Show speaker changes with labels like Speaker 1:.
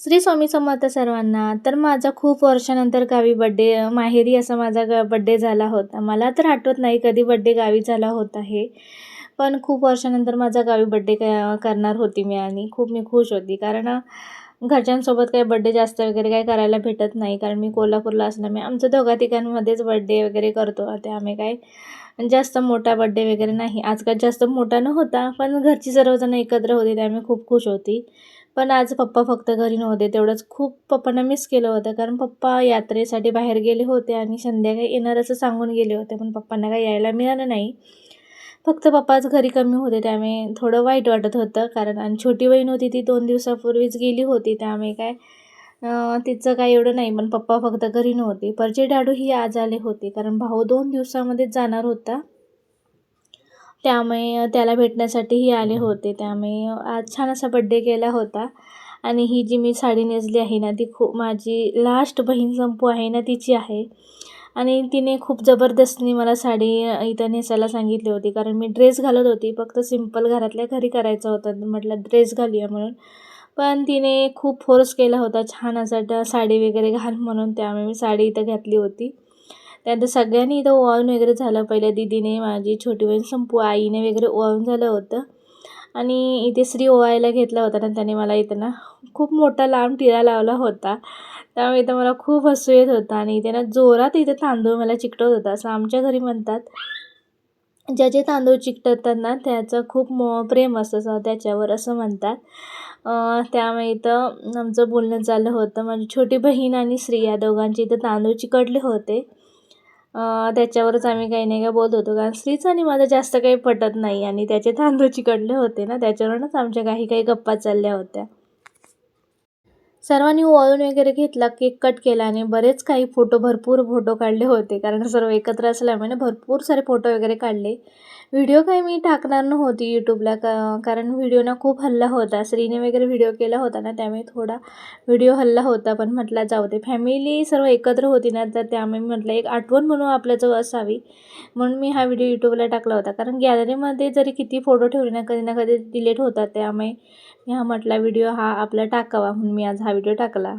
Speaker 1: श्री स्वामी समर्थ सर्वांना. तर माझा खूप वर्षानंतर गावी माहेरी असा माझा बड्डे झाला होता. मला तर आठवत नाही कधी बड्डे गावी झाला होता हे. पण खूप वर्षानंतर माझा गावी बड्डे करणार होती मी आणि खूप मी खुश होती. कारण घरच्यांसोबत काही बड्डे जास्त वगैरे काही करायला भेटत नाही. कारण मी कोल्हापूरला असल्यामुळे आमचं दोघा-तिघांमध्येच बड्डे वगैरे करतो. ते आम्ही काय जास्त मोठा बड्डे वगैरे नाही. आजकाल जास्त मोठा नव्हता, पण घरची सर्वजण एकत्र होती त्यामुळे खूप खुश होती. पण आज पप्पा फक्त घरी नव्हते. तेवढंच खूप पप्पांना मिस केलं होतं. कारण पप्पा यात्रेसाठी बाहेर गेले होते आणि संध्याकाळी येणार असं सांगून गेले होते. पण पप्पांना काही यायला मिळालं नाही. फक्त पप्पाच घरी कमी होते त्यामुळे थोडं वाईट वाटत होतं. कारण आणि छोटी बहीण होती ती 2 दिवसापूर्वीच गेली होती. त्यामुळे काय तिचं काही एवढं नाही. पण पप्पा फक्त घरी नव्हते. परचे डाडूही आज आले होते. कारण भाऊ 2 दिवसामध्येच जाणार होता. त्यामुळे त्याला भेटण्यासाठीही आले होते. त्यामुळे आज छान असा बड्डे केला होता. आणि ही जी मी साडी नेसली आहे ना, ती खूप माझी लास्ट बहीण संपू आहे ना, तिची आहे. आणि तिने खूप जबरदस्तीने मला साडी इथं नेसायला सांगितली होती. कारण मी ड्रेस घालत होती. फक्त सिंपल घरातल्या घरी करायचं होतं. म्हटलं ड्रेस घालूया म्हणून. पण तिने खूप फोर्स केला होता, छान असा साडी वगैरे घाल म्हणून. त्यामुळे मी साडी इथं घातली होती. त्यानंतर सगळ्यांनी इथं ओवाळून वगैरे झालं. पहिल्या दीदीने, माझी छोटी बहीण संपू, आईने वगैरे ओवाळून झालं होतं. आणि इथे श्री ओवाळायला घेतला होता ना, त्याने मला इथं ना खूप मोठा लांब टिळा लावला होता. त्यामुळे इथं मला खूप हसू येत होतं आणि इथे ना जोरात इथे तांदूळ मला चिकटत होता, असं आमच्या घरी म्हणतात. ज्याचे तांदूळ चिकटतात ना, त्याचं खूप प्रेम असतं त्याच्यावर असं म्हणतात. त्यामुळे इथं आमचं बोलणं चाललं होतं. माझी छोटी बहीण आणि श्री या दोघांचे इथं तांदूळ चिकटले होते. त्याच्यावरच आम्ही काही नाही का बोलत होतो. कारण श्रीचं आणि माझं जास्त काही पटत नाही आणि त्याचे तांदूळ चिकटले होते ना, त्याच्यावरूनच आमच्या काही काही गप्पा चालल्या होत्या. सर्वांनी ओवाळून वगैरे घेतला, केक कट केला आणि बरेच काही भरपूर फोटो काढले होते. कारण सर्व एकत्र असल्यामुळे ना भरपूर सारे फोटो वगैरे काढले. व्हिडिओ काही मी टाकणार नव्हती यूट्यूबला, कारण व्हिडिओ ना खूप हल्ला होता. श्रीने वगैरे व्हिडिओ केला होता ना, त्यामुळे थोडा व्हिडिओ हल्ला होता. पण म्हटलं जाऊ दे, फॅमिली सर्व एकत्र होती ना, तर त्यामुळे म्हटलं एक आठवण म्हणून आपल्याजवळ असावी. म्हणून मी हा व्हिडिओ यूट्यूबला टाकला होता. कारण गॅलरीमध्ये जरी किती फोटो ठेवले ना, कधी ना कधी डिलीट होतात. त्यामुळे मी म्हटला व्हिडिओ हा आपला टाकावा, म्हणून मी आज हा व्हिडिओ टाकला.